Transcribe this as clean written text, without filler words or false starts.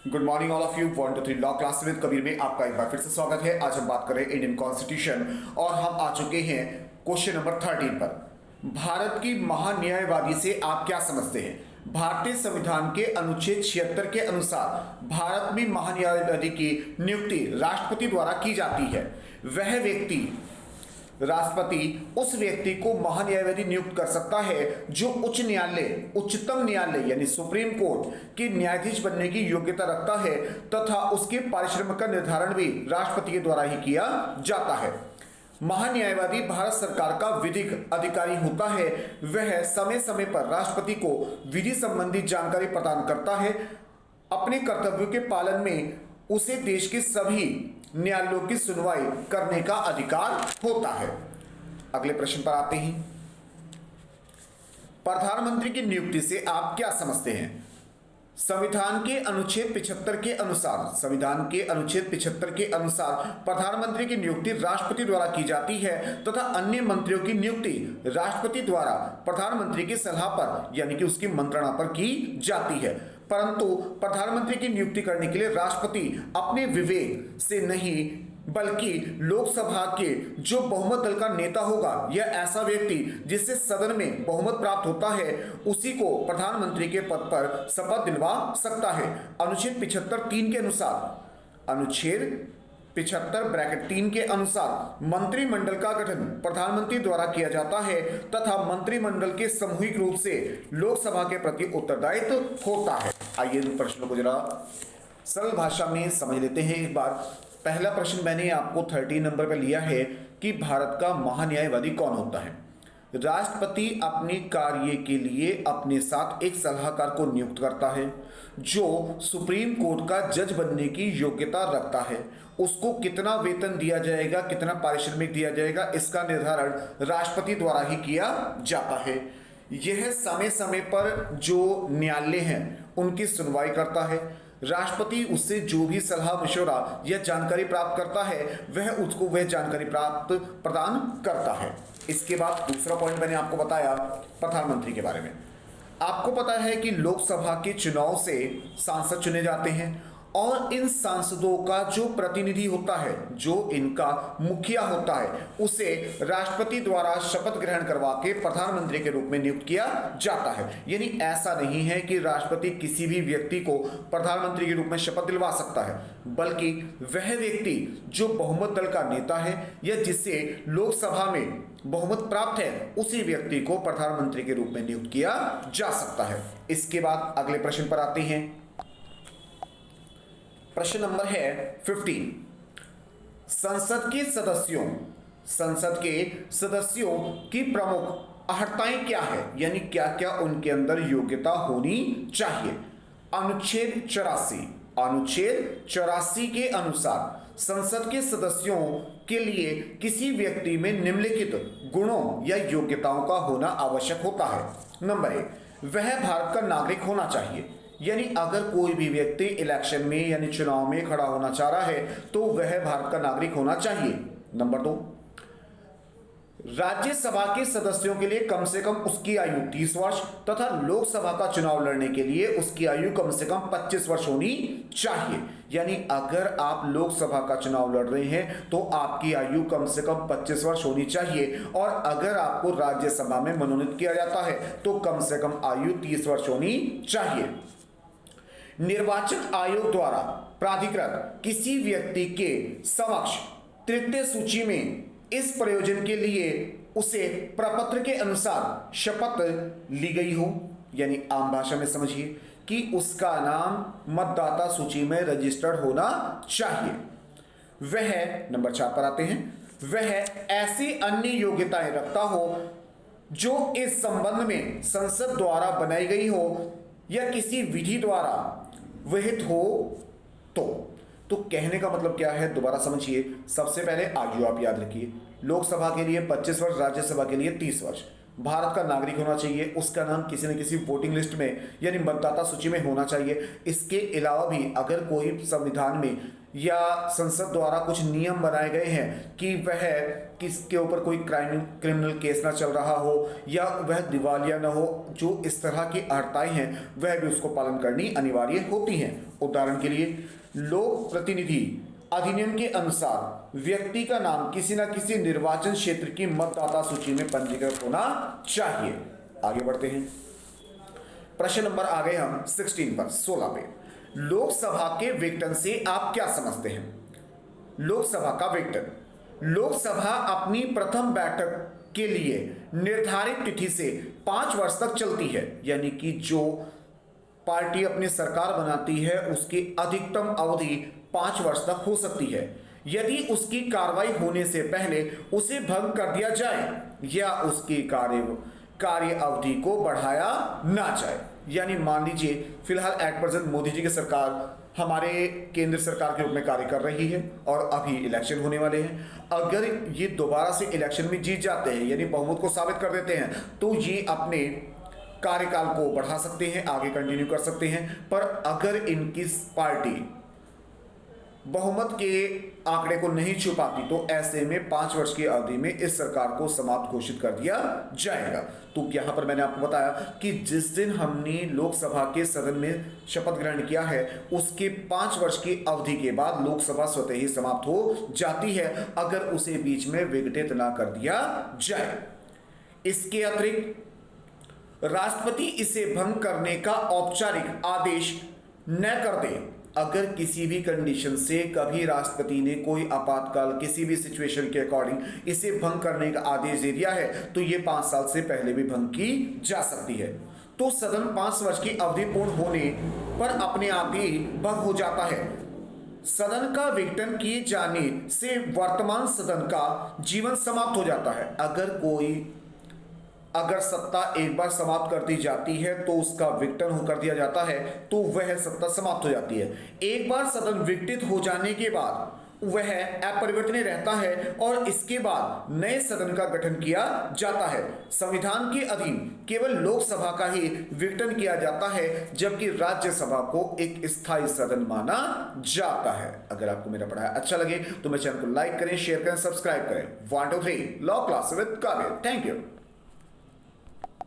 Good morning all of you. 1 2 3 law class with Kabir में आपका एक बार फिर से स्वागत है। आज हम बात करें इंडियन कॉन्स्टिट्यूशन और हम आ चुके हैं क्वेश्चन नंबर 13 पर। भारत की महान्यायवादी से आप क्या समझते हैं? भारतीय संविधान के अनुच्छेद 76 के अनुसार भारत में महान्यायवादी की नियुक्ति राष्ट्रपति द्वारा की जाती है। वह व्यक्ति राष्ट्रपति उस व्यक्ति को महान्यायवादी नियुक्त कर सकता है जो उच्च न्यायालय, उच्चतम न्यायालय यानी सुप्रीम कोर्ट के न्यायाधीश बनने की योग्यता रखता है तथा उसके पारिश्रमिक का निर्धारण भी राष्ट्रपति के द्वारा ही किया जाता है। महान्यायवादी भारत सरकार का विधिक अधिकारी होता है। वह समय समय पर राष्ट्रपति को विधि संबंधी जानकारी प्रदान करता है। अपने कर्तव्यों के पालन में उसे देश के सभी न्यायालयों की सुनवाई करने का अधिकार होता है। अगले प्रश्न पर आते हैं। प्रधानमंत्री की नियुक्ति से आप क्या समझते हैं? संविधान के अनुच्छेद 75 के अनुसार प्रधानमंत्री की नियुक्ति राष्ट्रपति द्वारा की जाती है तथा अन्य मंत्रियों की नियुक्ति राष्ट्रपति द्वारा प्रधानमंत्री की सलाह पर यानी कि उसकी मंत्रणा पर की जाती है। परंतु प्रधानमंत्री की नियुक्ति करने के लिए राष्ट्रपति अपने विवेक से नहीं बल्कि लोकसभा के जो बहुमत दल का नेता होगा या ऐसा व्यक्ति जिससे सदन में बहुमत प्राप्त होता है उसी को प्रधानमंत्री के पद पर शपथ दिलवा सकता है। अनुच्छेद 75(3) के अनुसार के अनुसार मंत्रिमंडल का गठन प्रधानमंत्री द्वारा किया जाता है तथा मंत्रिमंडल के सामूहिक रूप से लोकसभा के प्रति उत्तरदायित्व होता है। आइए इन प्रश्नों को जरा सरल भाषा में समझ लेते हैं एक बार। पहला प्रश्न मैंने आपको 13 नंबर पर लिया है कि भारत का महान्यायवादी कौन होता है? राष्ट्रपति अपने कार्य के लिए अपने साथ एक सलाहकार को नियुक्त करता है जो सुप्रीम कोर्ट का जज बनने की योग्यता रखता है। उसको कितना वेतन दिया जाएगा, कितना पारिश्रमिक दिया जाएगा, इसका निर्धारण राष्ट्रपति द्वारा ही किया जाता है। यह समय समय पर जो न्यायालय हैं उनकी सुनवाई करता है। राष्ट्रपति उससे जो भी सलाह मशवरा या जानकारी प्राप्त करता है वह जानकारी प्रदान करता है। इसके बाद दूसरा पॉइंट मैंने आपको बताया प्रधानमंत्री के बारे में। आपको पता है कि लोकसभा के चुनाव से सांसद चुने जाते हैं और इन सांसदों का जो प्रतिनिधि होता है, जो इनका मुखिया होता है, उसे राष्ट्रपति द्वारा शपथ ग्रहण करवा के प्रधानमंत्री के रूप में नियुक्त किया जाता है। यानी ऐसा नहीं है कि राष्ट्रपति किसी भी व्यक्ति को प्रधानमंत्री के रूप में शपथ दिलवा सकता है, बल्कि वह व्यक्ति जो बहुमत दल का नेता है या जिसे लोकसभा में बहुमत प्राप्त है उसी व्यक्ति को प्रधानमंत्री के रूप में नियुक्त किया जा सकता है। इसके बाद अगले प्रश्न पर आते हैं। प्रश्न नंबर है 15। संसद के सदस्यों की प्रमुख अहर्ताएं क्या है, यानी क्या क्या उनके अंदर योग्यता होनी चाहिए? अनुच्छेद 84 के अनुसार संसद के सदस्यों के लिए किसी व्यक्ति में निम्नलिखित गुणों या योग्यताओं का होना आवश्यक होता है। नंबर 1, वह भारत का नागरिक होना चाहिए। यानी अगर कोई भी व्यक्ति इलेक्शन में यानी चुनाव में खड़ा होना चाह रहा है तो वह भारत का नागरिक होना चाहिए। नंबर 2, राज्यसभा के सदस्यों के लिए कम से कम उसकी आयु 30 वर्ष तथा लोकसभा का चुनाव लड़ने के लिए उसकी आयु कम से कम 25 वर्ष होनी चाहिए। यानी अगर आप लोकसभा का चुनाव लड़ रहे हैं तो आपकी आयु कम से कम 25 वर्ष होनी चाहिए और अगर आपको राज्यसभा में मनोनीत किया जाता है तो कम से कम आयु 30 वर्ष होनी चाहिए। निर्वाचन आयोग द्वारा प्राधिकृत किसी व्यक्ति के समक्ष तृतीय सूची में इस प्रयोजन के लिए उसे प्रपत्र के अनुसार शपथ ली गई हो, यानी आम भाषा में समझिए कि उसका नाम मतदाता सूची में रजिस्टर्ड होना चाहिए। वह नंबर 4 पर आते हैं। वह ऐसी अन्य योग्यताएं रखता हो जो इस संबंध में संसद द्वारा बनाई गई हो या किसी विधि द्वारा विहित हो तो कहने का मतलब क्या है, दोबारा समझिए। सबसे पहले आयु आप याद रखिए, लोकसभा के लिए 25 वर्ष, राज्यसभा के लिए 30 वर्ष। भारत का नागरिक होना चाहिए, उसका नाम किसी न किसी वोटिंग लिस्ट में यानी मतदाता सूची में होना चाहिए। इसके अलावा भी अगर कोई संविधान में या संसद द्वारा कुछ नियम बनाए गए हैं कि वह किसके ऊपर कोई क्रिमिनल केस ना चल रहा हो या वह दिवालिया ना हो, जो इस तरह की अर्हताएं हैं वह भी उसको पालन करनी अनिवार्य होती हैं। उदाहरण के लिए लोक प्रतिनिधि अधिनियम के अनुसार व्यक्ति का नाम किसी न किसी निर्वाचन क्षेत्र की मतदाता सूची में पंजीकृत होना चाहिए। आगे बढ़ते हैं, प्रश्न नंबर आ गए हम 16 पर 16 पे। लोकसभा के वेतन से आप क्या समझते हैं? लोकसभा का वेतन, लोकसभा अपनी प्रथम बैठक के लिए निर्धारित तिथि से 5 वर्ष तक चलती है, यानी कि जो पार्टी अपनी सरकार बनाती है उसकी अधिकतम अवधि 5 वर्ष तक हो सकती है। यदि उसकी कार्रवाई होने से पहले उसे भंग कर दिया जाए या उसकी कार्य अवधि को बढ़ाया ना जाए, यानी मान लीजिए फिलहाल एट प्रेजेंट मोदी जी की सरकार हमारे केंद्र सरकार के रूप में कार्य कर रही है और अभी इलेक्शन होने वाले हैं। अगर ये दोबारा से इलेक्शन में जीत जाते हैं यानी बहुमत को साबित कर देते हैं तो ये अपने कार्यकाल को बढ़ा सकते हैं, आगे कंटिन्यू कर सकते हैं। पर अगर इनकी पार्टी बहुमत के आंकड़े को नहीं छू पाती तो ऐसे में 5 वर्ष की अवधि में इस सरकार को समाप्त घोषित कर दिया जाएगा। तो यहां पर मैंने आपको बताया कि जिस दिन हमने लोकसभा के सदन में शपथ ग्रहण किया है उसके 5 वर्ष की अवधि के बाद लोकसभा स्वतः ही समाप्त हो जाती है, अगर उसे बीच में विघटित ना कर दिया जाए। इसके अतिरिक्त राष्ट्रपति इसे भंग करने का औपचारिक आदेश न कर दे। अगर किसी भी कंडीशन से कभी राष्ट्रपति ने कोई आपातकाल किसी भी सिचुएशन के अकॉर्डिंग इसे भंग करने का आदेश दे दिया है तो ये 5 साल से पहले भी भंग की जा सकती है। तो सदन 5 वर्ष की अवधि पूर्ण होने पर अपने आप ही भंग हो जाता है। सदन का विघटन किए जाने से वर्तमान सदन का जीवन समाप्त हो जाता है। अगर सत्ता एक बार समाप्त कर दी जाती है तो उसका विघटन कर दिया जाता है तो वह सत्ता समाप्त हो जाती है। एक बार सदन विघटित हो जाने के बाद वह अपरिवर्तनीय रहता है और इसके बाद नए सदन का गठन किया जाता है। संविधान के अधीन केवल लोकसभा का ही विघटन किया जाता है जबकि राज्यसभा को एक स्थायी सदन माना जाता है। अगर आपको मेरा पढ़ाया अच्छा लगे तो मेरे चैनल को लाइक करें, शेयर करें, सब्सक्राइब करें। 1 2 3 लॉ क्लास विद काव्य। Thank you.